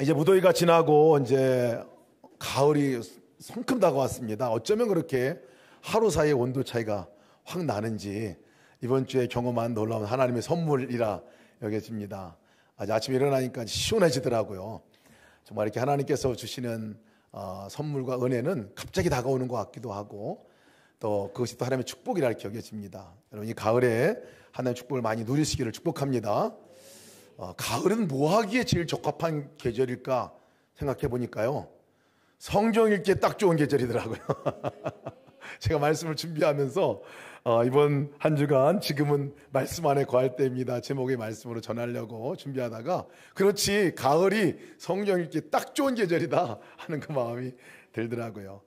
이제 무더위가 지나고 이제 가을이 성큼 다가왔습니다. 어쩌면 그렇게 하루 사이에 온도 차이가 확 나는지 이번 주에 경험한 놀라운 하나님의 선물이라 여겨집니다. 아침에 일어나니까 시원해지더라고요. 정말 이렇게 하나님께서 주시는 선물과 은혜는 갑자기 다가오는 것 같기도 하고, 또 그것이 또 하나님의 축복이라 이렇게 여겨집니다. 여러분, 이 가을에 하나님의 축복을 많이 누리시기를 축복합니다. 가을은 뭐 하기에 제일 적합한 계절일까 생각해 보니까요, 성경 읽기에 딱 좋은 계절이더라고요. 제가 말씀을 준비하면서 이번 한 주간 지금은 말씀 안에 거할 때입니다 제목의 말씀으로 전하려고 준비하다가, 그렇지, 가을이 성경 읽기에 딱 좋은 계절이다 하는 그 마음이 들더라고요.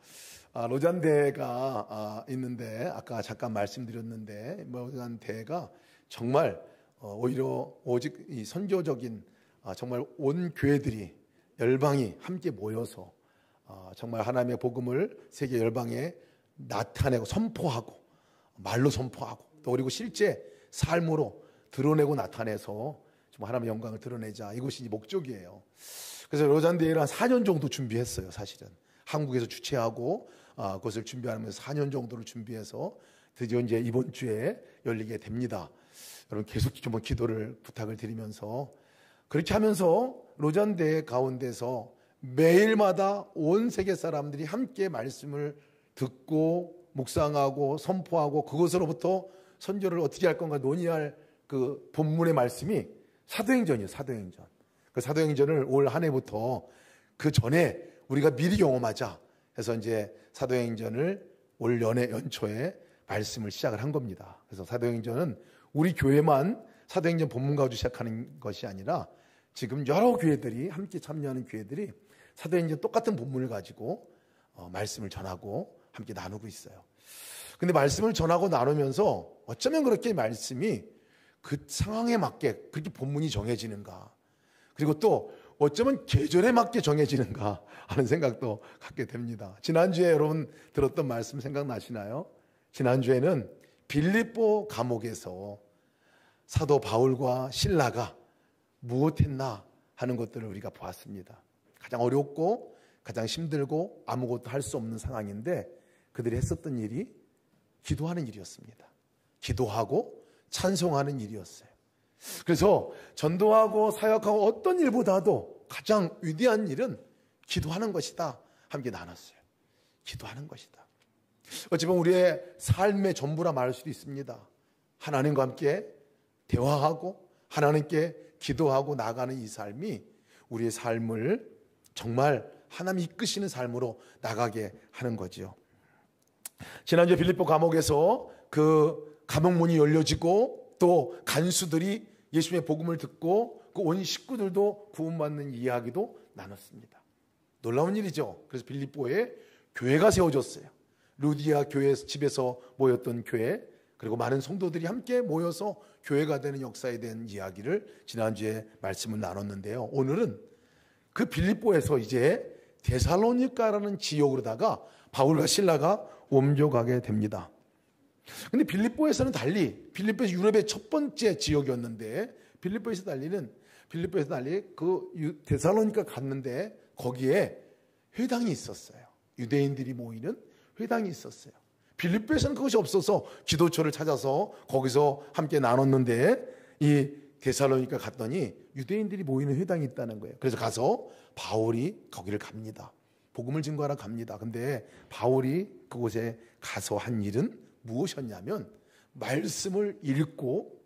로잔대가 있는데, 아까 잠깐 말씀드렸는데, 로잔대가 정말 오히려 오직 이 선교적인 정말 온 교회들이, 열방이 함께 모여서 정말 하나님의 복음을 세계 열방에 나타내고 선포하고, 말로 선포하고, 또 그리고 실제 삶으로 드러내고 나타내서 정말 하나님의 영광을 드러내자, 이것이 목적이에요. 그래서 로잔대회를 한 4년 정도 준비했어요. 사실은 한국에서 주최하고 그것을 준비하면서 4년 정도를 준비해서 드디어 이제 이번 주에 열리게 됩니다. 여러분, 계속 좀 기도를 부탁을 드리면서, 그렇게 하면서 로잔대회 가운데서 매일마다 온 세계 사람들이 함께 말씀을 듣고 묵상하고 선포하고, 그것으로부터 선교를 어떻게 할 건가 논의할 그 본문의 말씀이 사도행전이에요. 사도행전. 그 사도행전을 올 한 해부터 그 전에 우리가 미리 경험하자 해서 이제 사도행전을 올 연초에 말씀을 시작을 한 겁니다. 그래서 사도행전은 우리 교회만 사도행전 본문 가지고 시작하는 것이 아니라, 지금 여러 교회들이 함께 참여하는 교회들이 사도행전 똑같은 본문을 가지고 말씀을 전하고 함께 나누고 있어요. 근데 말씀을 전하고 나누면서 어쩌면 그렇게 말씀이 그 상황에 맞게 그렇게 본문이 정해지는가, 그리고 또 어쩌면 계절에 맞게 정해지는가 하는 생각도 갖게 됩니다. 지난주에 여러분 들었던 말씀 생각나시나요? 지난주에는 빌립보 감옥에서 사도 바울과 실라가 무엇했나 하는 것들을 우리가 보았습니다. 가장 어렵고 가장 힘들고 아무것도 할 수 없는 상황인데, 그들이 했었던 일이 기도하는 일이었습니다. 기도하고 찬송하는 일이었어요. 그래서 전도하고 사역하고 어떤 일보다도 가장 위대한 일은 기도하는 것이다 함께 나눴어요. 기도하는 것이다. 어찌 보면 우리의 삶의 전부라 말할 수도 있습니다. 하나님과 함께 대화하고 하나님께 기도하고 나가는 이 삶이 우리의 삶을 정말 하나님 이끄시는 삶으로 나가게 하는 거지요. 지난주에 빌립보 감옥에서 그 감옥문이 열려지고, 또 간수들이 예수님의 복음을 듣고 그 온 식구들도 구원받는 이야기도 나눴습니다. 놀라운 일이죠. 그래서 빌립보에 교회가 세워졌어요. 루디아 교회 집에서 모였던 교회, 그리고 많은 성도들이 함께 모여서 교회가 되는 역사에 대한 이야기를 지난주에 말씀을 나눴는데요. 오늘은 그 빌립보에서 이제 데살로니가라는 지역으로다가 바울과 실라가 옮겨가게 됩니다. 근데 빌립보에서는 달리, 빌립보에서 유럽의 첫 번째 지역이었는데, 빌립보에서 달리 그 데살로니가 갔는데 거기에 회당이 있었어요. 유대인들이 모이는 회당이 있었어요. 빌립보에서는 그것이 없어서 기도처를 찾아서 거기서 함께 나눴는데, 이 데살로니가 갔더니 유대인들이 모이는 회당이 있다는 거예요. 그래서 가서 바울이 거기를 갑니다. 복음을 증거하러 갑니다. 근데 바울이 그곳에 가서 한 일은 무엇이었냐면, 말씀을 읽고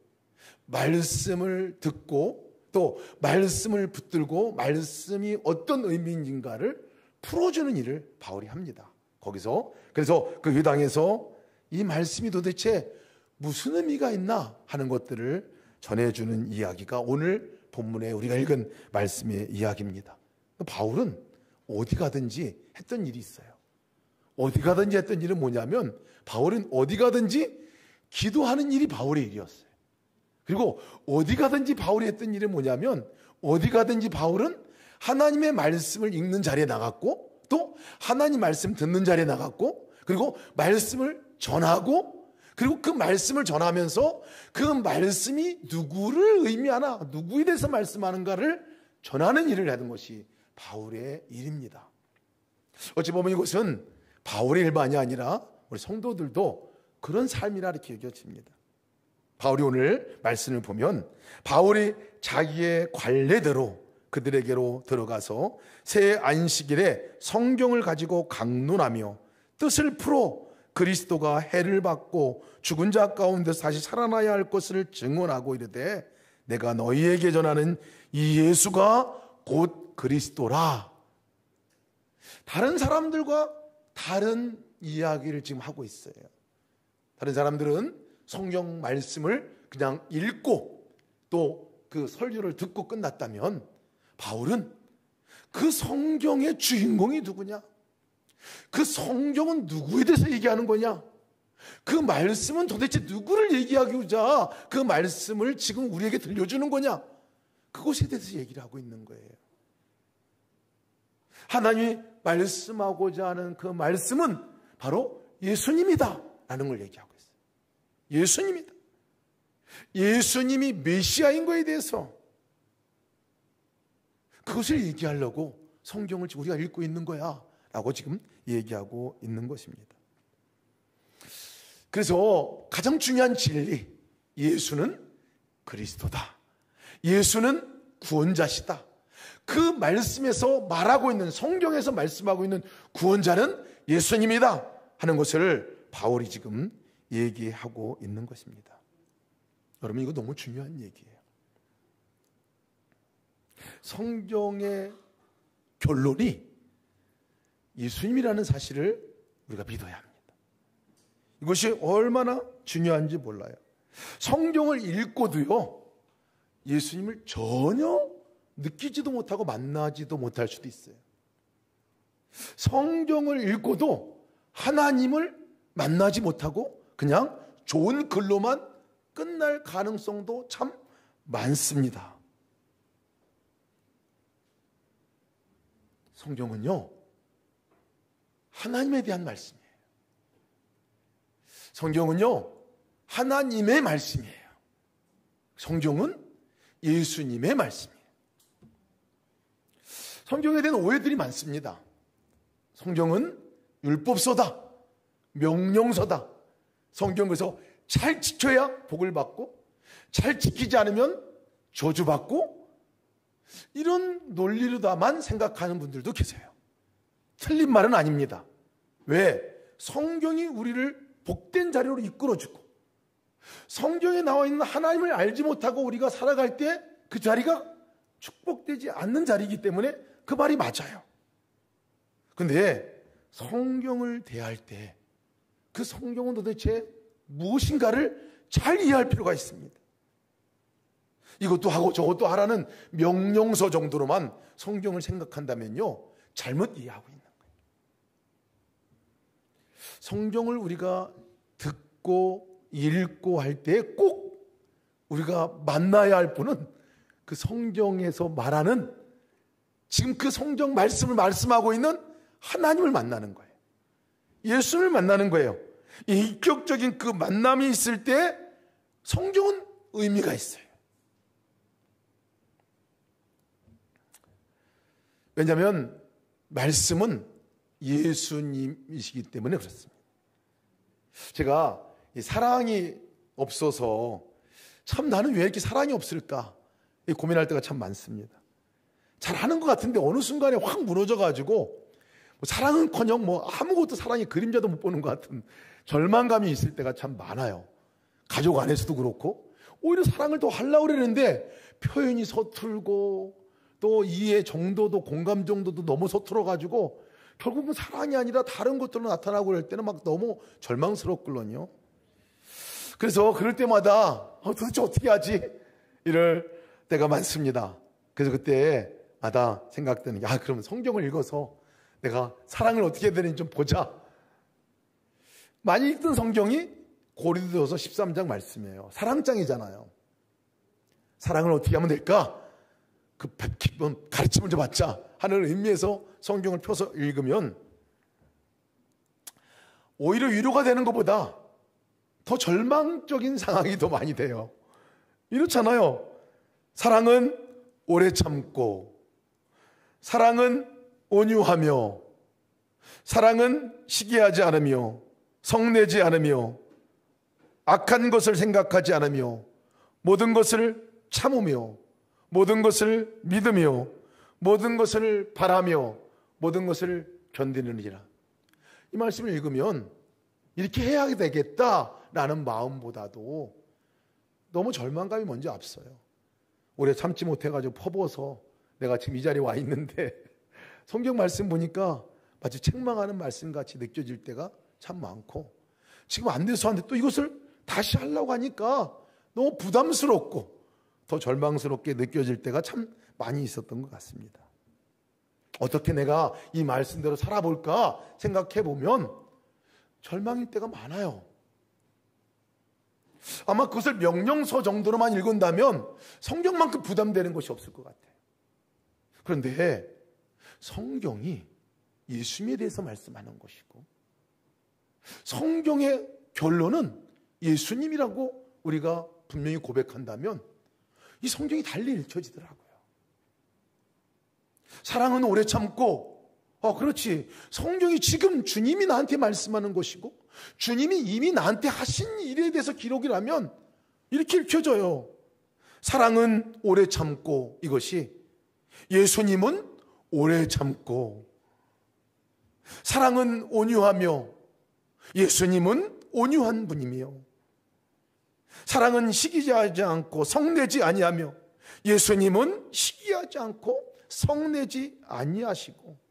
말씀을 듣고 또 말씀을 붙들고 말씀이 어떤 의미인가를 풀어주는 일을 바울이 합니다. 거기서, 그래서 그 회당에서 이 말씀이 도대체 무슨 의미가 있나 하는 것들을 전해주는 이야기가 오늘 본문에 우리가 읽은 말씀의 이야기입니다. 바울은 어디 가든지 했던 일이 있어요. 어디 가든지 했던 일은 뭐냐면, 바울은 어디 가든지 기도하는 일이 바울의 일이었어요. 그리고 어디 가든지 바울이 했던 일은 뭐냐면, 어디 가든지 바울은 하나님의 말씀을 읽는 자리에 나갔고, 또 하나님 말씀 듣는 자리에 나갔고, 그리고 말씀을 전하고, 그리고 그 말씀을 전하면서 그 말씀이 누구를 의미하나, 누구에 대해서 말씀하는가를 전하는 일을 하는 것이 바울의 일입니다. 어찌 보면 이것은 바울의 일만이 아니라 우리 성도들도 그런 삶이라 이렇게 여겨집니다. 바울이 오늘 말씀을 보면 바울이 자기의 관례대로 그들에게로 들어가서 새 안식일에 성경을 가지고 강론하며 뜻을 풀어 그리스도가 해를 받고 죽은 자 가운데서 다시 살아나야 할 것을 증언하고 이르되 내가 너희에게 전하는 이 예수가 곧 그리스도라. 다른 사람들과 다른 이야기를 지금 하고 있어요. 다른 사람들은 성경 말씀을 그냥 읽고 또 그 설교를 듣고 끝났다면 바울은 그 성경의 주인공이 누구냐? 그 성경은 누구에 대해서 얘기하는 거냐? 그 말씀은 도대체 누구를 얘기하고자 그 말씀을 지금 우리에게 들려주는 거냐? 그것에 대해서 얘기를 하고 있는 거예요. 하나님이 말씀하고자 하는 그 말씀은 바로 예수님이다 라는 걸 얘기하고 있어요. 예수님이다. 예수님이 메시아인 거에 대해서 그것을 얘기하려고 성경을 우리가 읽고 있는 거야 라고 지금 얘기하고 있는 것입니다. 그래서 가장 중요한 진리, 예수는 그리스도다. 예수는 구원자시다. 그 말씀에서 말하고 있는, 성경에서 말씀하고 있는 구원자는 예수님이다 하는 것을 바울이 지금 얘기하고 있는 것입니다. 여러분, 이거 너무 중요한 얘기예요. 성경의 결론이 예수님이라는 사실을 우리가 믿어야 합니다. 이것이 얼마나 중요한지 몰라요. 성경을 읽고도요, 예수님을 전혀 느끼지도 못하고 만나지도 못할 수도 있어요. 성경을 읽고도 하나님을 만나지 못하고 그냥 좋은 글로만 끝날 가능성도 참 많습니다. 성경은요, 하나님에 대한 말씀이에요. 성경은요, 하나님의 말씀이에요. 성경은 예수님의 말씀이에요. 성경에 대한 오해들이 많습니다. 성경은 율법서다, 명령서다. 성경에서 잘 지켜야 복을 받고 잘 지키지 않으면 저주받고, 이런 논리로다만 생각하는 분들도 계세요. 틀린 말은 아닙니다. 왜? 성경이 우리를 복된 자리로 이끌어주고 성경에 나와 있는 하나님을 알지 못하고 우리가 살아갈 때 그 자리가 축복되지 않는 자리이기 때문에 그 말이 맞아요. 그런데 성경을 대할 때 그 성경은 도대체 무엇인가를 잘 이해할 필요가 있습니다. 이것도 하고 저것도 하라는 명령서 정도로만 성경을 생각한다면요, 잘못 이해하고 있는 거예요. 성경을 우리가 듣고 읽고 할 때 꼭 우리가 만나야 할 분은 그 성경에서 말하는, 지금 그 성경 말씀을 말씀하고 있는 하나님을 만나는 거예요. 예수를 만나는 거예요. 인격적인 그 만남이 있을 때 성경은 의미가 있어요. 왜냐하면 말씀은 예수님이시기 때문에 그렇습니다. 제가 사랑이 없어서 참 나는 왜 이렇게 사랑이 없을까 고민할 때가 참 많습니다. 잘하는 것 같은데 어느 순간에 확 무너져가지고 사랑은커녕 아무것도 사랑의 그림자도 못 보는 것 같은 절망감이 있을 때가 참 많아요. 가족 안에서도 그렇고 오히려 사랑을 더 하려고 그러는데 표현이 서툴고 또 이해 정도도 공감 정도도 너무 서툴어가지고 결국은 사랑이 아니라 다른 것들로 나타나고 그럴 때는 막 너무 절망스럽거든요. 그래서 그럴 때마다 도대체 어떻게 하지? 이럴 때가 많습니다. 그래서 그때마다 생각되는 게 그러면 성경을 읽어서 내가 사랑을 어떻게 해야 되는지 좀 보자. 많이 읽던 성경이 고린도서 13장 말씀이에요. 사랑장이잖아요. 사랑을 어떻게 하면 될까? 그 깊은 가르침을 좀 받자 하는 의미에서 성경을 펴서 읽으면 오히려 위로가 되는 것보다 더 절망적인 상황이 더 많이 돼요. 이렇잖아요. 사랑은 오래 참고, 사랑은 온유하며, 사랑은 시기하지 않으며, 성내지 않으며, 악한 것을 생각하지 않으며, 모든 것을 참으며, 모든 것을 믿으며, 모든 것을 바라며, 모든 것을 견디느니라. 이 말씀을 읽으면 이렇게 해야 되겠다라는 마음보다도 너무 절망감이 먼저 앞서요. 오래 참지 못해가지고 퍼부어서 내가 지금 이 자리에 와 있는데 성경 말씀 보니까 마치 책망하는 말씀같이 느껴질 때가 참 많고, 지금 안 돼서 하는데 또 이것을 다시 하려고 하니까 너무 부담스럽고 더 절망스럽게 느껴질 때가 참 많이 있었던 것 같습니다. 어떻게 내가 이 말씀대로 살아볼까 생각해 보면 절망일 때가 많아요. 아마 그것을 명령서 정도로만 읽은다면 성경만큼 부담되는 것이 없을 것 같아요. 그런데 성경이 예수님에 대해서 말씀하는 것이고, 성경의 결론은 예수님이라고 우리가 분명히 고백한다면 이 성경이 달리 읽혀지더라고요. 사랑은 오래 참고, 그렇지, 성경이 지금 주님이 나한테 말씀하는 것이고 주님이 이미 나한테 하신 일에 대해서 기록이라면 이렇게 읽혀져요. 사랑은 오래 참고, 이것이 예수님은 오래 참고, 사랑은 온유하며 예수님은 온유한 분이며, 사랑은 시기하지 않고 성내지 아니하며 예수님은 시기하지 않고 성내지 아니하시고,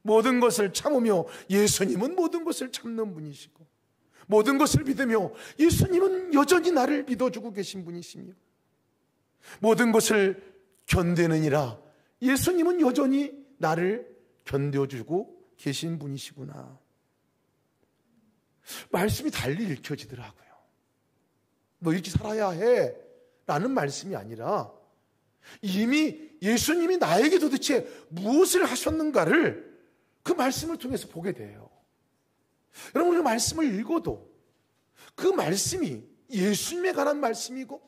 모든 것을 참으며 예수님은 모든 것을 참는 분이시고, 모든 것을 믿으며 예수님은 여전히 나를 믿어주고 계신 분이시며, 모든 것을 견디느니라 예수님은 여전히 나를 견뎌주고 계신 분이시구나. 말씀이 달리 읽혀지더라고요. 너 이렇게 살아야 해 라는 말씀이 아니라 이미 예수님이 나에게 도대체 무엇을 하셨는가를 그 말씀을 통해서 보게 돼요. 여러분, 그 말씀을 읽어도 그 말씀이 예수님에 관한 말씀이고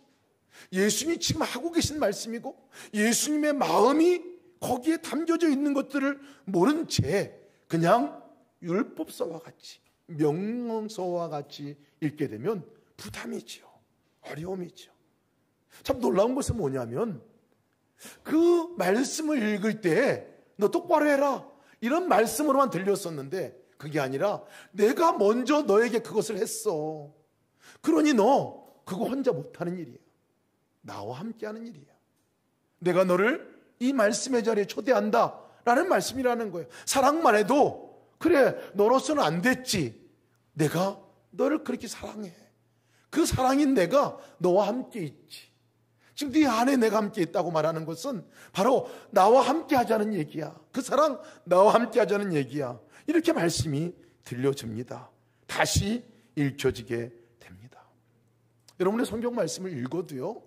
예수님이 지금 하고 계신 말씀이고 예수님의 마음이 거기에 담겨져 있는 것들을 모른 채 그냥 율법서와 같이, 명령서와 같이 읽게 되면 부담이죠. 어려움이죠. 참 놀라운 것은 뭐냐면 그 말씀을 읽을 때 너 똑바로 해라 이런 말씀으로만 들렸었는데 그게 아니라 내가 먼저 너에게 그것을 했어. 그러니 너 그거 혼자 못하는 일이야. 나와 함께하는 일이야. 내가 너를 이 말씀의 자리에 초대한다 라는 말씀이라는 거예요. 사랑만 해도 그래 너로서는 안 됐지. 내가 너를 그렇게 사랑해. 그 사랑인 내가 너와 함께 있지. 지금 네 안에 내가 함께 있다고 말하는 것은 바로 나와 함께 하자는 얘기야. 그 사랑 나와 함께 하자는 얘기야. 이렇게 말씀이 들려집니다. 다시 읽혀지게 됩니다. 여러분의 성경 말씀을 읽어도요,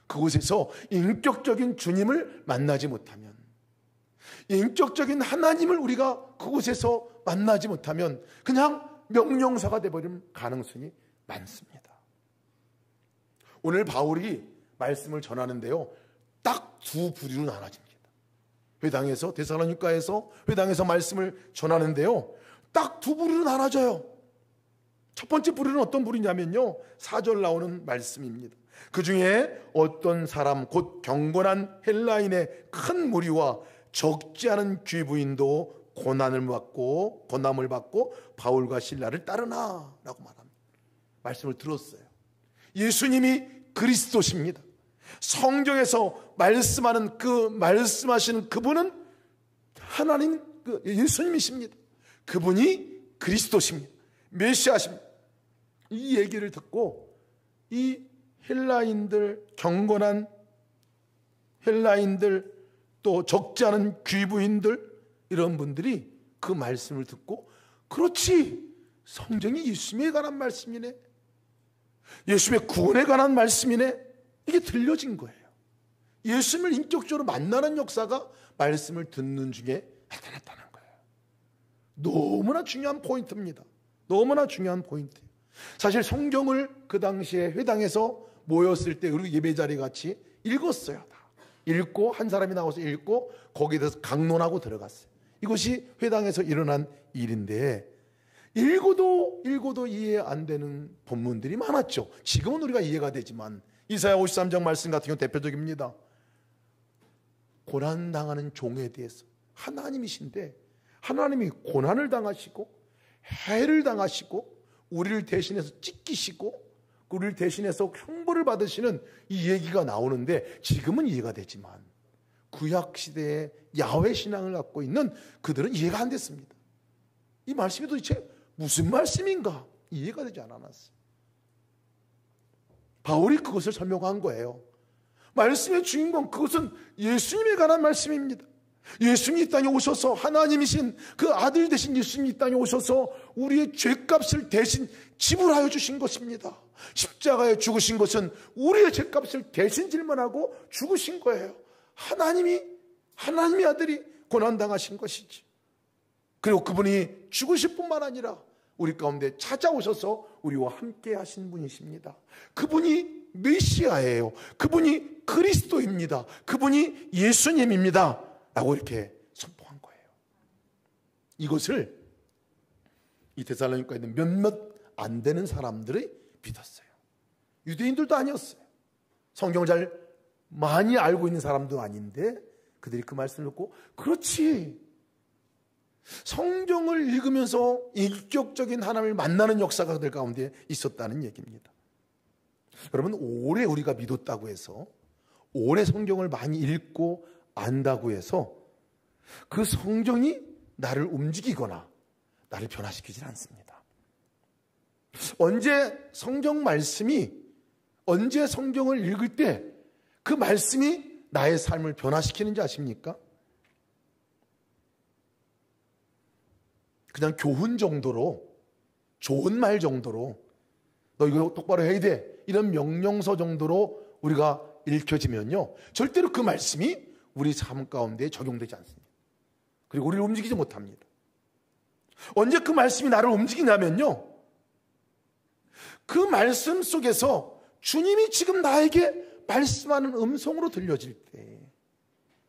그곳에서 인격적인 주님을 만나지 못하면, 인격적인 하나님을 우리가 그곳에서 만나지 못하면 그냥 명령사가 되어버릴 가능성이 많습니다. 오늘 바울이 말씀을 전하는데요, 딱 두 부류로 나눠집니다. 회당에서, 데살로니가에서 회당에서 말씀을 전하는데요, 딱 두 부류로 나눠져요. 첫 번째 부류는 어떤 부류냐면요, 4절 나오는 말씀입니다. 그 중에 어떤 사람 곧 경건한 헬라인의 큰 무리와 적지 않은 귀부인도 고난을 받고 바울과 실라를 따르나 라고 말합니다. 말씀을 들었어요. 예수님이 그리스도십니다. 성경에서 말씀하는 말씀하시는 그분은 하나님 예수님이십니다. 그분이 그리스도십니다. 메시아십니다. 이 얘기를 듣고 이 헬라인들, 경건한 헬라인들, 또 적지 않은 귀부인들, 이런 분들이 그 말씀을 듣고 그렇지, 성경이 예수님에 관한 말씀이네, 예수님의 구원에 관한 말씀이네, 이게 들려진 거예요. 예수님을 인격적으로 만나는 역사가 말씀을 듣는 중에 나타났다는 거예요. 너무나 중요한 포인트입니다. 너무나 중요한 포인트예요. 사실 성경을 그 당시에 회당에서 모였을 때, 그리고 예배 자리 같이 읽었어요. 다. 읽고 한 사람이 나와서 읽고 거기에 대해서 강론하고 들어갔어요. 이것이 회당에서 일어난 일인데 읽어도 이해 안 되는 본문들이 많았죠. 지금은 우리가 이해가 되지만 이사야 53장 말씀 같은 경우 대표적입니다. 고난당하는 종에 대해서 하나님이신데 하나님이 고난을 당하시고 해를 당하시고 우리를 대신해서 찢기시고 우리를 대신해서 형벌을 받으시는 이 얘기가 나오는데 지금은 이해가 되지만 구약시대의 야훼 신앙을 갖고 있는 그들은 이해가 안 됐습니다. 이 말씀이 도대체 무슨 말씀인가 이해가 되지 않았어요. 바울이 그것을 설명한 거예요. 말씀의 주인공, 그것은 예수님에 관한 말씀입니다. 예수님이 이 땅에 오셔서 하나님이신 그 아들 되신 예수님이 이 땅에 오셔서 우리의 죄값을 대신 지불하여 주신 것입니다. 십자가에 죽으신 것은 우리의 죄값을 대신 질문하고 죽으신 거예요. 하나님의 아들이 고난당하신 것이지. 그리고 그분이 죽으실 뿐만 아니라 우리 가운데 찾아오셔서 우리와 함께 하신 분이십니다. 그분이 메시아예요. 그분이 그리스도입니다. 그분이 예수님입니다. 라고 이렇게 선포한 거예요. 이것을 이 데살로니가에 있는 몇몇 안 되는 사람들이 믿었어요. 유대인들도 아니었어요. 성경을 잘 많이 알고 있는 사람도 아닌데 그들이 그 말씀을 듣고 그렇지, 성경을 읽으면서 인격적인 하나님을 만나는 역사가 그들 가운데 있었다는 얘기입니다. 여러분, 오래 우리가 믿었다고 해서, 오래 성경을 많이 읽고 안다고 해서 그 성경이 나를 움직이거나 나를 변화시키질 않습니다. 언제 성경을 읽을 때 그 말씀이 나의 삶을 변화시키는지 아십니까? 그냥 교훈 정도로, 좋은 말 정도로, 너 이거 똑바로 해야 돼, 이런 명령서 정도로 우리가 읽혀지면요, 절대로 그 말씀이 우리 삶 가운데 적용되지 않습니다. 그리고 우리를 움직이지 못합니다. 언제 그 말씀이 나를 움직이냐면요, 그 말씀 속에서 주님이 지금 나에게 말씀하는 음성으로 들려질 때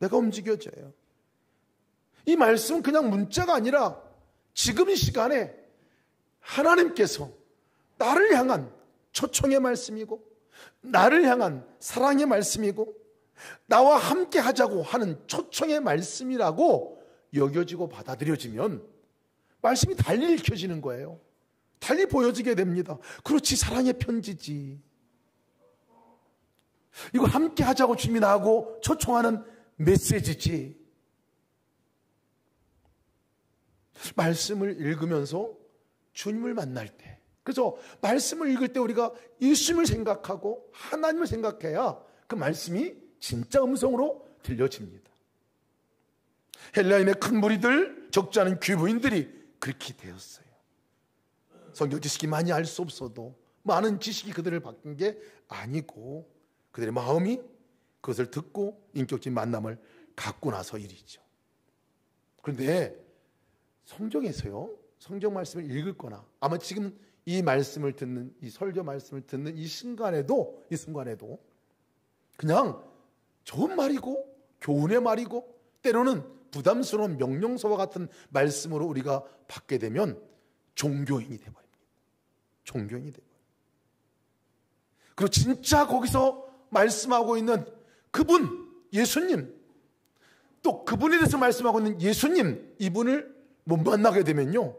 내가 움직여져요. 이 말씀은 그냥 문자가 아니라 지금 이 시간에 하나님께서 나를 향한 초청의 말씀이고, 나를 향한 사랑의 말씀이고, 나와 함께 하자고 하는 초청의 말씀이라고 여겨지고 받아들여지면 말씀이 달리 읽혀지는 거예요. 달리 보여지게 됩니다. 그렇지, 사랑의 편지지. 이거 함께 하자고 주님이 나하고 초청하는 메시지지. 말씀을 읽으면서 주님을 만날 때, 그래서 말씀을 읽을 때 우리가 예수님을 생각하고 하나님을 생각해야 그 말씀이 진짜 음성으로 들려집니다. 헬라인의 큰 무리들, 적지 않은 귀부인들이 그렇게 되었어요. 성경 지식이 많이 알 수 없어도 많은 지식이 그들을 바꾼 게 아니고 그들의 마음이 그것을 듣고 인격적인 만남을 갖고 나서 일이죠. 그런데 성경에서요, 성경 말씀을 읽을 거나 아마 지금 이 말씀을 듣는, 이 설교 말씀을 듣는 이 순간에도 그냥 좋은 말이고 교훈의 말이고 때로는 부담스러운 명령서와 같은 말씀으로 우리가 받게 되면 종교인이 돼버립니다. 종교인이 돼버려요. 그리고 진짜 거기서 말씀하고 있는 그분, 예수님, 또 그분에 대해서 말씀하고 있는 예수님, 이분을 못 만나게 되면요,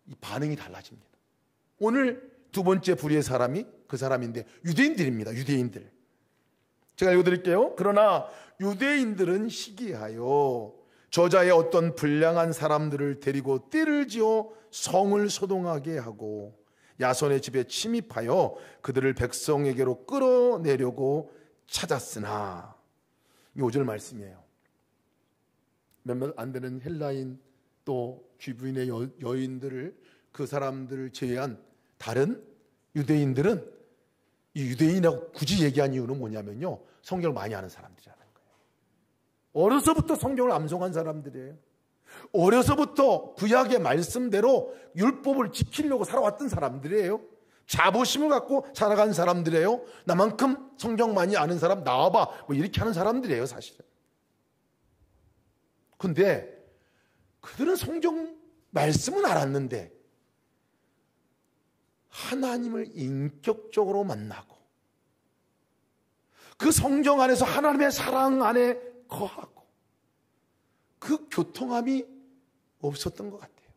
이 반응이 달라집니다. 오늘 두 번째 부류의 사람이 그 사람인데 유대인들입니다. 유대인들. 제가 읽어드릴게요. 그러나 유대인들은 시기하여 저자의 어떤 불량한 사람들을 데리고 띠를 지어 성을 소동하게 하고 야손의 집에 침입하여 그들을 백성에게로 끌어내려고 찾았으나, 이 5절 말씀이에요. 몇몇 안 되는 헬라인 또 귀부인의 여인들을, 그 사람들을 제외한 다른 유대인들은, 이 유대인이라고 굳이 얘기한 이유는 뭐냐면요, 성경을 많이 아는 사람들이라는 거예요. 어려서부터 성경을 암송한 사람들이에요. 어려서부터 구약의 말씀대로 율법을 지키려고 살아왔던 사람들이에요. 자부심을 갖고 살아간 사람들이에요. 나만큼 성경 많이 아는 사람 나와봐, 뭐 이렇게 하는 사람들이에요, 사실은. 근데 그들은 성경 말씀은 알았는데 하나님을 인격적으로 만나고 그 성경 안에서 하나님의 사랑 안에 거하고 그 교통함이 없었던 것 같아요.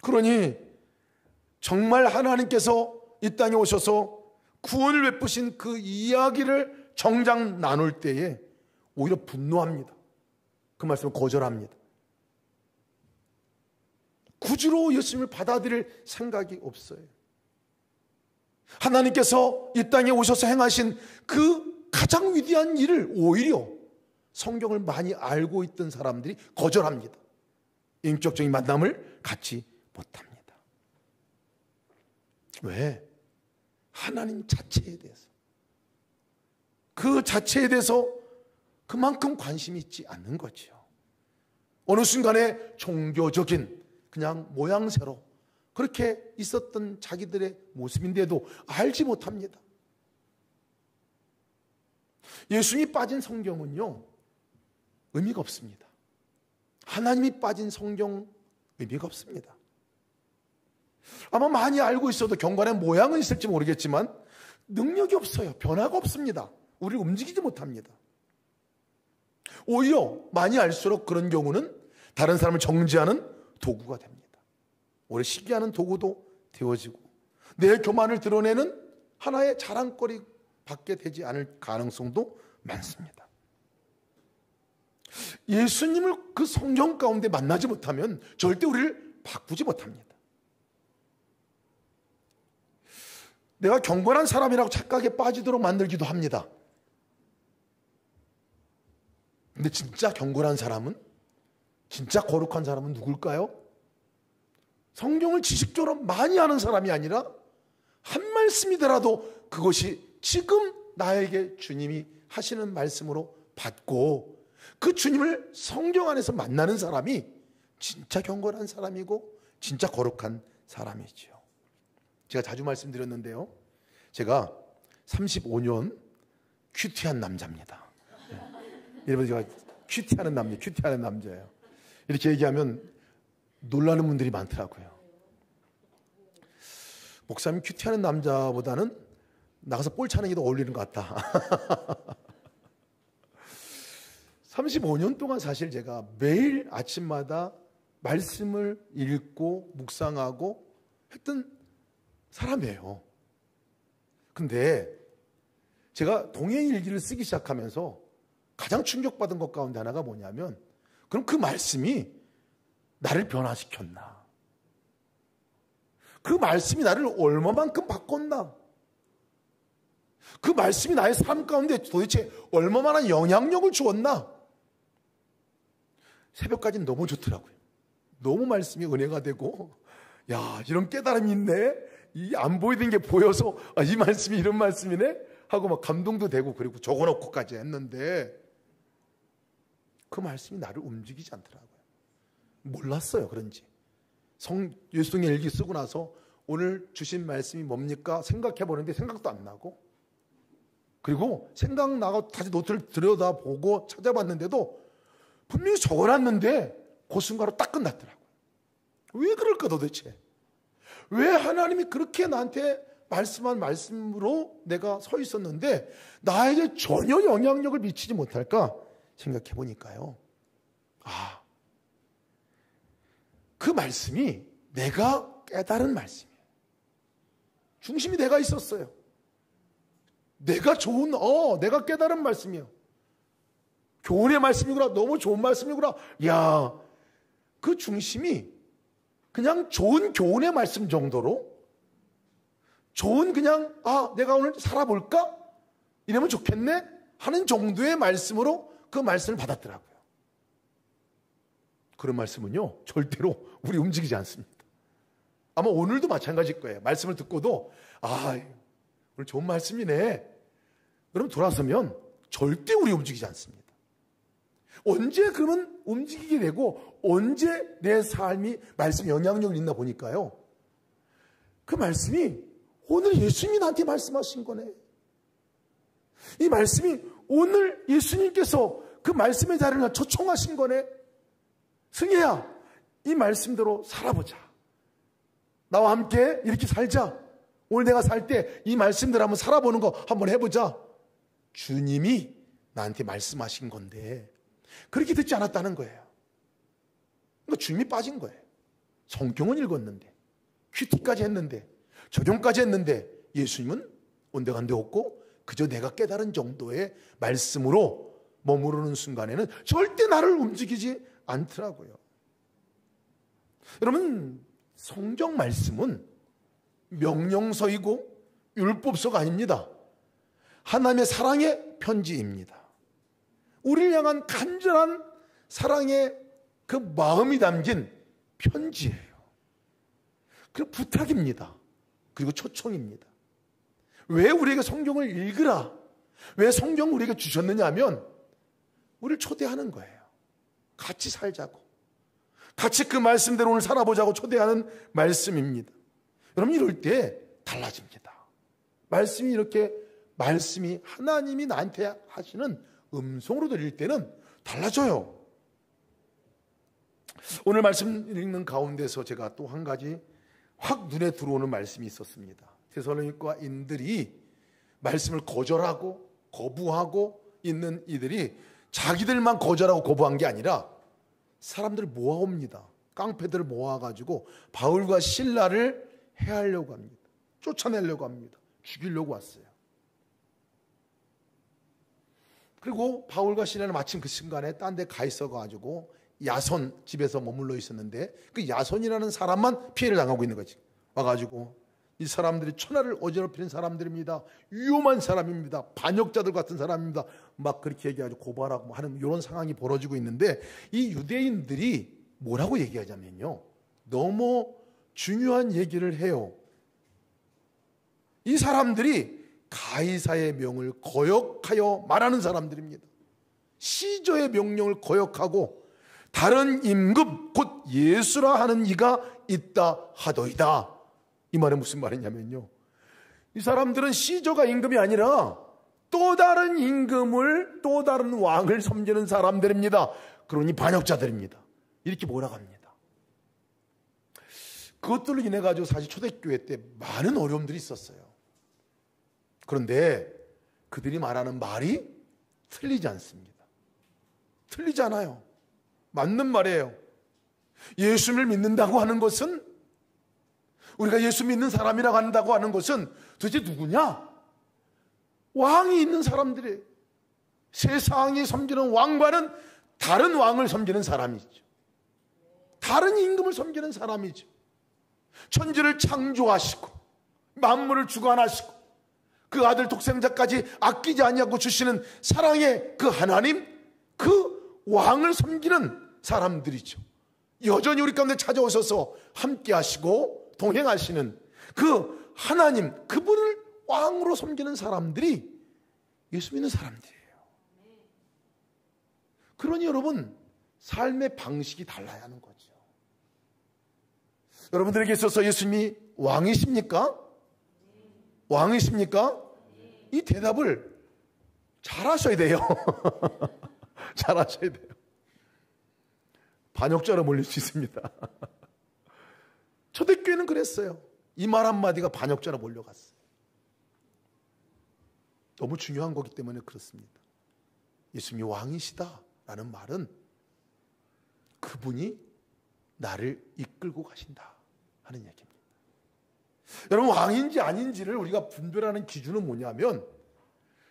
그러니 정말 하나님께서 이 땅에 오셔서 구원을 베푸신 그 이야기를 정작 나눌 때에 오히려 분노합니다. 그 말씀을 거절합니다. 구주로 예수님을 받아들일 생각이 없어요. 하나님께서 이 땅에 오셔서 행하신 그 가장 위대한 일을 오히려 성경을 많이 알고 있던 사람들이 거절합니다. 인격적인 만남을 갖지 못합니다. 왜? 하나님 자체에 대해서, 그 자체에 대해서 그만큼 관심이 있지 않는 거죠. 어느 순간에 종교적인 그냥 모양새로 그렇게 있었던 자기들의 모습인데도 알지 못합니다. 예수님이 빠진 성경은요, 의미가 없습니다. 하나님이 빠진 성경 의미가 없습니다. 아마 많이 알고 있어도 경관의 모양은 있을지 모르겠지만 능력이 없어요. 변화가 없습니다. 우리를 움직이지 못합니다. 오히려 많이 알수록 그런 경우는 다른 사람을 정죄하는 도구가 됩니다. 오히려 시기하는 도구도 되어지고 내 교만을 드러내는 하나의 자랑거리 밖에 되지 않을 가능성도 많습니다. 예수님을 그 성경 가운데 만나지 못하면 절대 우리를 바꾸지 못합니다. 내가 경건한 사람이라고 착각에 빠지도록 만들기도 합니다. 근데 진짜 경건한 사람은, 진짜 거룩한 사람은 누굴까요? 성경을 지식적으로 많이 아는 사람이 아니라 한 말씀이더라도 그것이 지금 나에게 주님이 하시는 말씀으로 받고 그 주님을 성경 안에서 만나는 사람이 진짜 경건한 사람이고 진짜 거룩한 사람이죠. 제가 자주 말씀드렸는데요, 제가 35년 큐티한 남자입니다. 여러분, 제가 큐티하는 남자예요. 이렇게 얘기하면 놀라는 분들이 많더라고요. 목사님 큐티하는 남자보다는 나가서 볼 차는 게 더 어울리는 것 같다. 35년 동안 사실 제가 매일 아침마다 말씀을 읽고 묵상하고 했던 사람이에요. 근데 제가 동행일기를 쓰기 시작하면서 가장 충격받은 것 가운데 하나가 뭐냐면, 그럼 그 말씀이 나를 변화시켰나? 그 말씀이 나를 얼마만큼 바꿨나? 그 말씀이 나의 삶 가운데 도대체 얼마나 영향력을 주었나? 새벽까지는 너무 좋더라고요. 너무 말씀이 은혜가 되고, 야, 이런 깨달음이 있네? 이 안 보이던 게 보여서, 아, 이 말씀이 이런 말씀이네? 하고 막 감동도 되고, 그리고 적어놓고까지 했는데, 그 말씀이 나를 움직이지 않더라고요. 몰랐어요, 그런지. 예수의 일기 쓰고 나서 오늘 주신 말씀이 뭡니까? 생각해 보는데 생각도 안 나고, 그리고 생각나고 다시 노트를 들여다보고 찾아봤는데도 분명히 적어놨는데 그 순간으로 딱 끝났더라고요. 왜 그럴까 도대체? 왜 하나님이 그렇게 나한테 말씀한 말씀으로 내가 서 있었는데 나에게 전혀 영향력을 미치지 못할까 생각해 보니까요, 아, 그 말씀이 내가 깨달은 말씀이에요. 중심이 내가 있었어요. 내가 내가 깨달은 말씀이에요. 교훈의 말씀이구나, 너무 좋은 말씀이구나. 야, 그 중심이 그냥 좋은 교훈의 말씀 정도로, 좋은 그냥, 아, 내가 오늘 살아볼까? 이러면 좋겠네? 하는 정도의 말씀으로 그 말씀을 받았더라고요. 그런 말씀은요, 절대로 우리 움직이지 않습니다. 아마 오늘도 마찬가지일 거예요. 말씀을 듣고도, 아, 오늘 좋은 말씀이네. 그럼 돌아서면 절대 우리 움직이지 않습니다. 언제 그러면 움직이게 되고, 언제 내 삶이 말씀 영향력을 있나 보니까요, 그 말씀이 오늘 예수님이 나한테 말씀하신 거네. 이 말씀이 오늘 예수님께서 그 말씀의 자리를 초청하신 거네. 승혜야, 이 말씀대로 살아보자. 나와 함께 이렇게 살자. 오늘 내가 살 때 이 말씀대로 한번 살아보는 거 한번 해보자. 주님이 나한테 말씀하신 건데 그렇게 듣지 않았다는 거예요. 그러니까 주님이 빠진 거예요. 성경은 읽었는데, 큐티까지 했는데, 적용까지 했는데 예수님은 온데간데 없고 그저 내가 깨달은 정도의 말씀으로 머무르는 순간에는 절대 나를 움직이지 않더라고요. 여러분, 성경 말씀은 명령서이고 율법서가 아닙니다. 하나님의 사랑의 편지입니다. 우리를 향한 간절한 사랑의 그 마음이 담긴 편지예요. 그 부탁입니다. 그리고 초청입니다. 왜 우리에게 성경을 읽으라, 왜 성경을 우리에게 주셨느냐 하면 우리를 초대하는 거예요. 같이 살자고, 같이 그 말씀대로 오늘 살아보자고 초대하는 말씀입니다. 여러분, 이럴 때 달라집니다. 말씀이 이렇게, 말씀이 하나님이 나한테 하시는 음성으로 들릴 때는 달라져요. 오늘 말씀 읽는 가운데서 제가 또 한 가지 확 눈에 들어오는 말씀이 있었습니다. 데살로니가인들이 말씀을 거절하고 거부하고 있는 이들이 자기들만 거절하고 거부한 게 아니라 사람들을 모아옵니다. 깡패들을 모아가지고 바울과 실라를 해하려고 합니다. 쫓아내려고 합니다. 죽이려고 왔어요. 그리고 바울과 실라는 마침 그 순간에 딴 데 가 있어가지고 야손 집에서 머물러 있었는데 그 야손이라는 사람만 피해를 당하고 있는 거지. 와가지고 이 사람들이 천하를 어지럽히는 사람들입니다. 위험한 사람입니다. 반역자들 같은 사람입니다. 막 그렇게 얘기하고 고발하고 하는 이런 상황이 벌어지고 있는데 이 유대인들이 뭐라고 얘기하냐면요, 너무 중요한 얘기를 해요. 이 사람들이 가이사의 명을 거역하여 말하는 사람들입니다. 시저의 명령을 거역하고 다른 임금 곧 예수라 하는 이가 있다 하더이다. 이 말은 무슨 말이냐면요, 이 사람들은 시저가 임금이 아니라 또 다른 임금을, 또 다른 왕을 섬기는 사람들입니다. 그러니 반역자들입니다. 이렇게 몰아갑니다. 그것들로 인해 가지고 사실 초대교회 때 많은 어려움들이 있었어요. 그런데 그들이 말하는 말이 틀리지 않습니다. 틀리지 않아요. 맞는 말이에요. 예수를 믿는다고 하는 것은, 우리가 예수 믿는 사람이라고 한다고 하는 것은 도대체 누구냐? 왕이 있는 사람들이에요. 세상이 섬기는 왕과는 다른 왕을 섬기는 사람이죠. 다른 임금을 섬기는 사람이죠. 천지를 창조하시고 만물을 주관하시고 그 아들 독생자까지 아끼지 아니하고 주시는 사랑의 그 하나님, 그 왕을 섬기는 사람들이죠. 여전히 우리 가운데 찾아오셔서 함께 하시고 동행하시는 그 하나님, 그분을 왕으로 섬기는 사람들이 예수 믿는 사람들이에요. 그러니 여러분, 삶의 방식이 달라야 하는 거죠. 여러분들에게 있어서 예수님이 왕이십니까? 왕이십니까? 이 대답을 잘 하셔야 돼요. 잘 하셔야 돼요. 반역자로 몰릴 수 있습니다. 초대교회는 그랬어요. 이 말 한마디가 반역자로 몰려갔어요. 너무 중요한 거기 때문에 그렇습니다. 예수님이 왕이시다라는 말은 그분이 나를 이끌고 가신다 하는 얘기입니다. 여러분, 왕인지 아닌지를 우리가 분별하는 기준은 뭐냐면,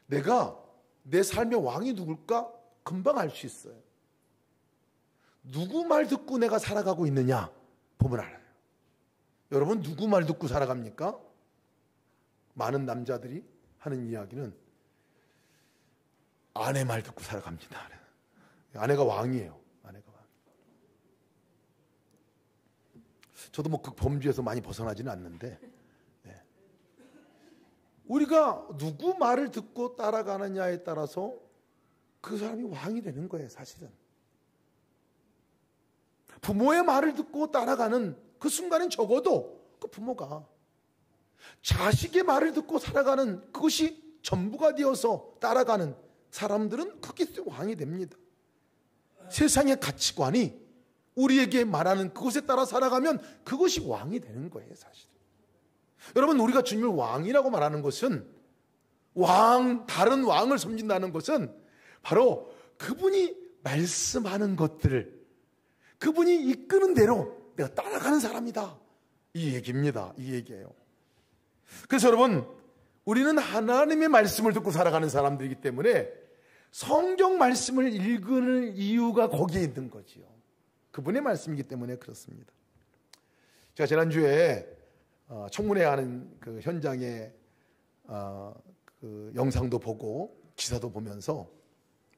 내가 내 삶의 왕이 누굴까 금방 알 수 있어요. 누구 말 듣고 내가 살아가고 있느냐 보면 알아요. 여러분, 누구 말 듣고 살아갑니까? 많은 남자들이 하는 이야기는 아내 말 듣고 살아갑니다. 아내가 왕이에요. 아내가 왕. 저도 뭐 그 범주에서 많이 벗어나지는 않는데, 네. 우리가 누구 말을 듣고 따라가느냐에 따라서 그 사람이 왕이 되는 거예요, 사실은. 부모의 말을 듣고 따라가는 그 순간엔 적어도 그 부모가 자식의 말을 듣고 살아가는 그것이 전부가 되어서 따라가는 사람들은 그게 왕이 됩니다. 세상의 가치관이 우리에게 말하는 그것에 따라 살아가면 그것이 왕이 되는 거예요, 사실. 여러분, 우리가 주님을 왕이라고 말하는 것은, 다른 왕을 섬긴다는 것은 바로 그분이 말씀하는 것들을, 그분이 이끄는 대로 내가 따라가는 사람이다, 이 얘기입니다. 이 얘기예요. 그래서 여러분, 우리는 하나님의 말씀을 듣고 살아가는 사람들이기 때문에 성경 말씀을 읽는 이유가 거기에 있는 거지요. 그분의 말씀이기 때문에 그렇습니다. 제가 지난주에 청문회 하는 그 현장에 그 영상도 보고 기사도 보면서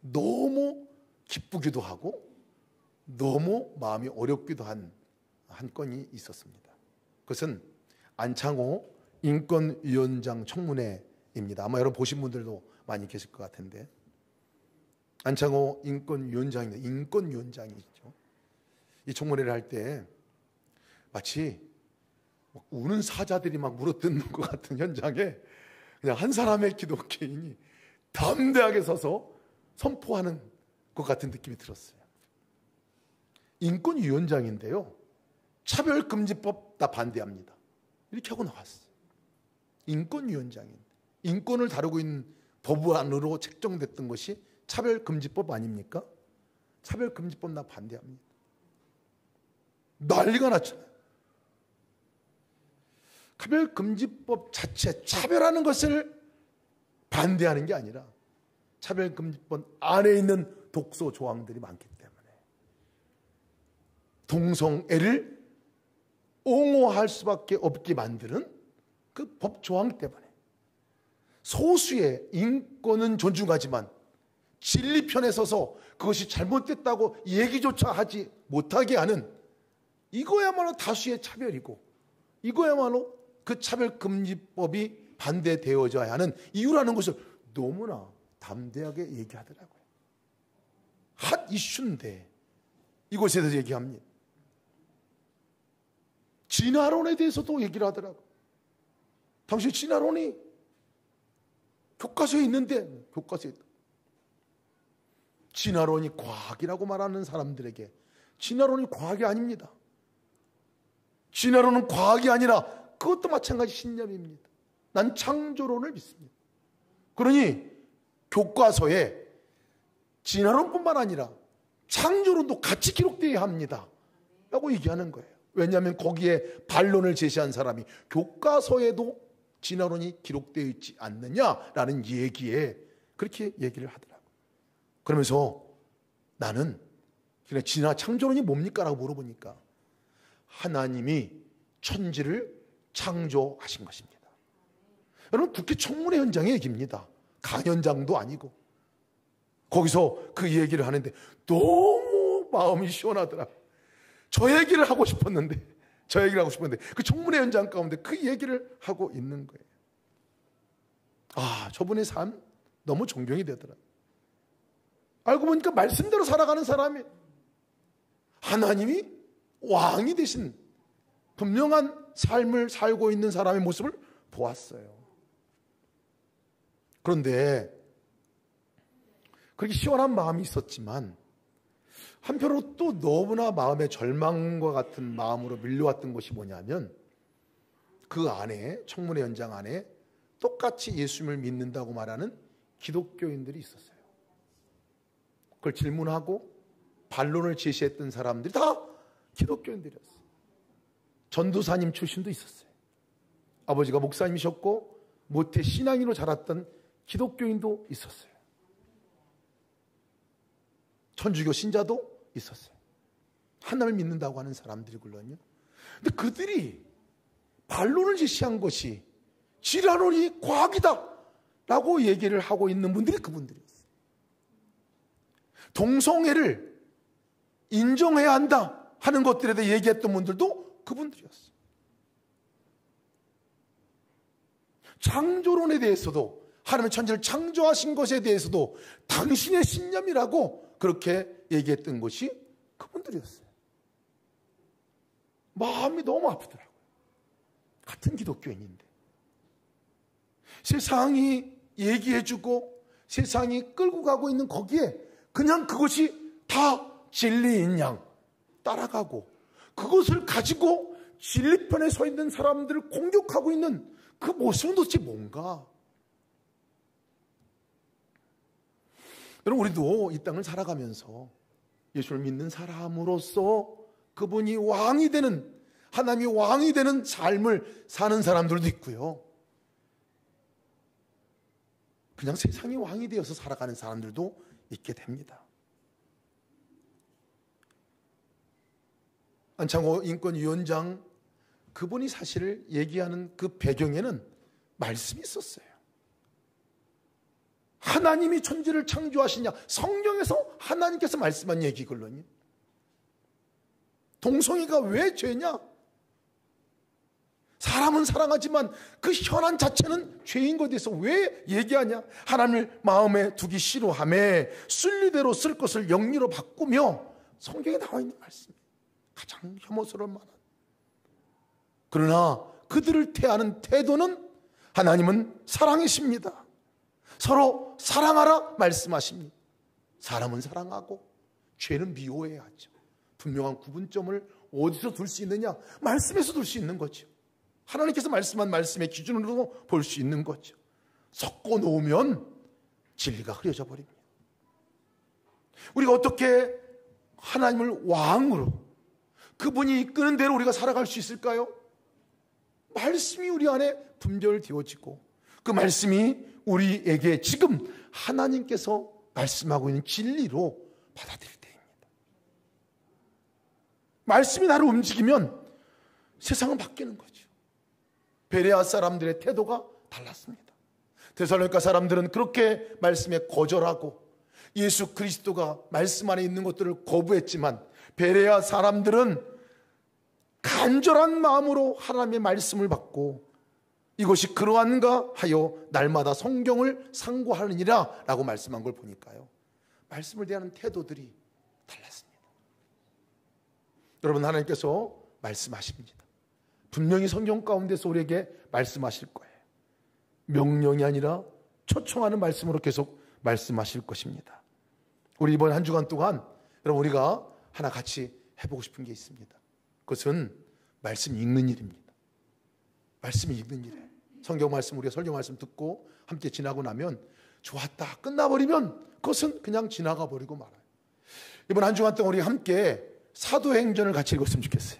너무 기쁘기도 하고 너무 마음이 어렵기도 한 건이 있었습니다. 그것은 안창호 인권위원장 청문회입니다. 아마 여러분 보신 분들도 많이 계실 것 같은데, 안창호 인권위원장입니다. 인권위원장이죠. 이 청문회를 할 때 마치 우는 사자들이 막 물어뜯는 것 같은 현장에 그냥 한 사람의 기독교인이 담대하게 서서 선포하는 것 같은 느낌이 들었어요. 인권위원장인데요, 차별금지법 다 반대합니다, 이렇게 하고 나왔어요. 인권위원장인데, 인권을 다루고 있는 법안으로 책정됐던 것이 차별금지법 아닙니까? 차별금지법 나 반대합니다. 난리가 났잖아요. 차별금지법 자체, 차별하는 것을 반대하는 게 아니라 차별금지법 안에 있는 독소 조항들이 많기 때문에 동성애를 옹호할 수밖에 없게 만드는 그 법 조항 때문에 소수의 인권은 존중하지만 진리편에 서서 그것이 잘못됐다고 얘기조차 하지 못하게 하는, 이거야말로 다수의 차별이고, 이거야말로 그 차별금지법이 반대되어져야 하는 이유라는 것을 너무나 담대하게 얘기하더라고요. 핫 이슈인데 이곳에 대해서 얘기합니다. 진화론에 대해서도 얘기를 하더라고요. 당시 진화론이 교과서에 있는데, 교과서에 있다. 진화론이 과학이라고 말하는 사람들에게 진화론이 과학이 아닙니다. 진화론은 과학이 아니라 그것도 마찬가지 신념입니다. 난 창조론을 믿습니다. 그러니 교과서에 진화론뿐만 아니라 창조론도 같이 기록되어야 합니다 라고 얘기하는 거예요. 왜냐하면 거기에 반론을 제시한 사람이 교과서에도 진화론이 기록되어 있지 않느냐라는 얘기에 그렇게 얘기를 하더라고요. 그러면서 나는 그냥 창조론이 뭡니까? 라고 물어보니까 하나님이 천지를 창조하신 것입니다. 여러분, 국회 청문회 현장의 얘기입니다. 강연장도 아니고. 거기서 그 얘기를 하는데 너무 마음이 시원하더라고요. 저 얘기를 하고 싶었는데 그 청문회 현장 가운데 그 얘기를 하고 있는 거예요. 아, 저분의 삶 너무 존경이 되더라고요. 알고 보니까 말씀대로 살아가는 사람이, 하나님이 왕이 되신 분명한 삶을 살고 있는 사람의 모습을 보았어요. 그런데 그렇게 시원한 마음이 있었지만 한편으로 또 너무나 마음의 절망과 같은 마음으로 밀려왔던 것이 뭐냐면, 그 안에, 청문회 현장 안에 똑같이 예수님을 믿는다고 말하는 기독교인들이 있었어요. 그걸 질문하고 반론을 제시했던 사람들이 다 기독교인들이었어요. 전도사님 출신도 있었어요. 아버지가 목사님이셨고 모태 신앙인으로 자랐던 기독교인도 있었어요. 천주교 신자도 있었어요. 하나님을 믿는다고 하는 사람들이걸요. 근데 그들이 반론을 제시한 것이 진화론이 과학이다 라고 얘기를 하고 있는 분들이 그분들이었어요. 동성애를 인정해야 한다 하는 것들에 대해 얘기했던 분들도 그분들이었어요. 창조론에 대해서도, 하나님의 천지를 창조하신 것에 대해서도 당신의 신념이라고 그렇게 얘기했던 것이 그분들이었어요. 마음이 너무 아프더라고요. 같은 기독교인인데. 세상이 얘기해주고 세상이 끌고 가고 있는 거기에 그냥 그것이 다 진리인 양 따라가고, 그것을 가지고 진리편에 서 있는 사람들을 공격하고 있는 그 모습은 도대체 뭔가? 여러분, 우리도 이 땅을 살아가면서 예수를 믿는 사람으로서 그분이 왕이 되는, 하나님이 왕이 되는 삶을 사는 사람들도 있고요, 그냥 세상이 왕이 되어서 살아가는 사람들도 있게 됩니다. 안창호 인권위원장, 그분이 사실 얘기하는 그 배경에는 말씀이 있었어요. 하나님이 천지를 창조하시냐, 성경에서 하나님께서 말씀한 얘기걸로니 동성애가 왜 죄냐? 사람은 사랑하지만 그 현안 자체는 죄인 것에 대해서 왜 얘기하냐? 하나님을 마음에 두기 싫어하며 순리대로 쓸 것을 영리로 바꾸며, 성경에 나와 있는 말씀이에요. 가장 혐오스러울 만한. 그러나 그들을 대하는 태도는, 하나님은 사랑이십니다. 서로 사랑하라 말씀하십니다. 사람은 사랑하고 죄는 미워해야 하죠. 분명한 구분점을 어디서 둘 수 있느냐? 말씀에서 둘 수 있는 거죠. 하나님께서 말씀한 말씀의 기준으로 볼 수 있는 거죠. 섞어 놓으면 진리가 흐려져 버립니다. 우리가 어떻게 하나님을 왕으로, 그분이 이끄는 대로 우리가 살아갈 수 있을까요? 말씀이 우리 안에 분별되어지고, 그 말씀이 우리에게 지금 하나님께서 말씀하고 있는 진리로 받아들일 때입니다. 말씀이 나를 움직이면 세상은 바뀌는 거죠. 베레아 사람들의 태도가 달랐습니다. 데살로니가 사람들은 그렇게 말씀에 거절하고 예수 그리스도가 말씀 안에 있는 것들을 거부했지만, 베레아 사람들은 간절한 마음으로 하나님의 말씀을 받고 이것이 그러한가 하여 날마다 성경을 상고하느니라 라고 말씀한 걸 보니까요, 말씀을 대하는 태도들이 달랐습니다. 여러분, 하나님께서 말씀하십니다. 분명히 성경 가운데서 우리에게 말씀하실 거예요. 명령이 아니라 초청하는 말씀으로 계속 말씀하실 것입니다. 우리 이번 한 주간 동안 여러분, 우리가 하나 같이 해보고 싶은 게 있습니다. 그것은 말씀 읽는 일입니다. 말씀 읽는 일이에요. 성경 말씀, 우리가 설교 말씀 듣고 함께 지나고 나면 좋았다 끝나버리면 그것은 그냥 지나가 버리고 말아요. 이번 한 주간 동안 우리 함께 사도행전을 같이 읽었으면 좋겠어요.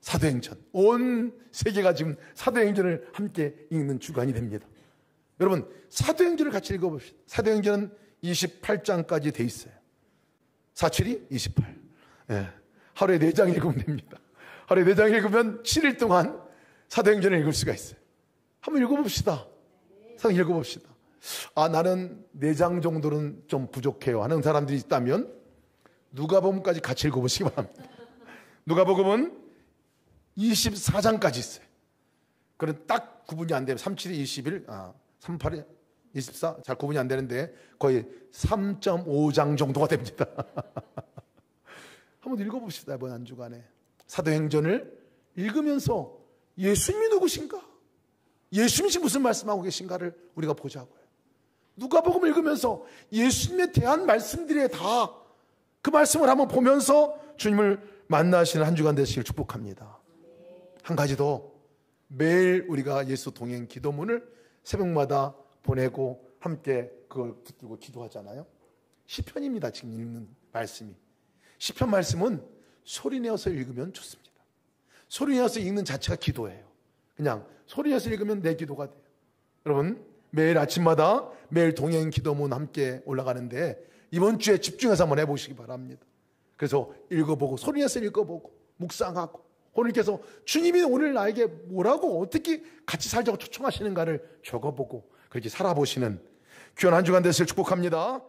사도행전, 온 세계가 지금 사도행전을 함께 읽는 주간이 됩니다. 여러분, 사도행전을 같이 읽어봅시다. 사도행전은 28장까지 돼 있어요. 472, 28. 예, 하루에 4장 읽으면 됩니다. 하루에 4장 읽으면 7일 동안 사도행전을 읽을 수가 있어요. 한번 읽어봅시다. 한번 읽어봅시다. 아, 나는 4장 정도는 좀 부족해요 하는 사람들이 있다면 누가복음까지 같이 읽어보시기 바랍니다. 누가복음은 24장까지 있어요. 그런 딱 구분이 안 되면 37이 21, 38이 24, 잘 구분이 안 되는데 거의 3.5장 정도가 됩니다. 한번 읽어봅시다. 이번 한 주간에 사도행전을 읽으면서 예수님이 누구신가, 예수님이 무슨 말씀하고 계신가를 우리가 보자고요. 누가복음 읽으면서 예수님에 대한 말씀들이 다 그 말씀을 한번 보면서 주님을 만나시는 한 주간 되시길 축복합니다. 한 가지 더, 매일 우리가 예수 동행 기도문을 새벽마다 보내고 함께 그걸 붙들고 기도하잖아요. 시편입니다. 지금 읽는 말씀이. 시편 말씀은 소리내어서 읽으면 좋습니다. 소리내어서 읽는 자체가 기도예요. 그냥 소리내어서 읽으면 내 기도가 돼요. 여러분, 매일 아침마다 매일 동행 기도문 함께 올라가는데 이번 주에 집중해서 한번 해보시기 바랍니다. 그래서 읽어보고, 소리내서 읽어보고, 묵상하고, 하나님께서 주님이 오늘 나에게 뭐라고 어떻게 같이 살자고 초청하시는가를 적어보고 그렇게 살아보시는 귀한 한 주간 되시길 축복합니다.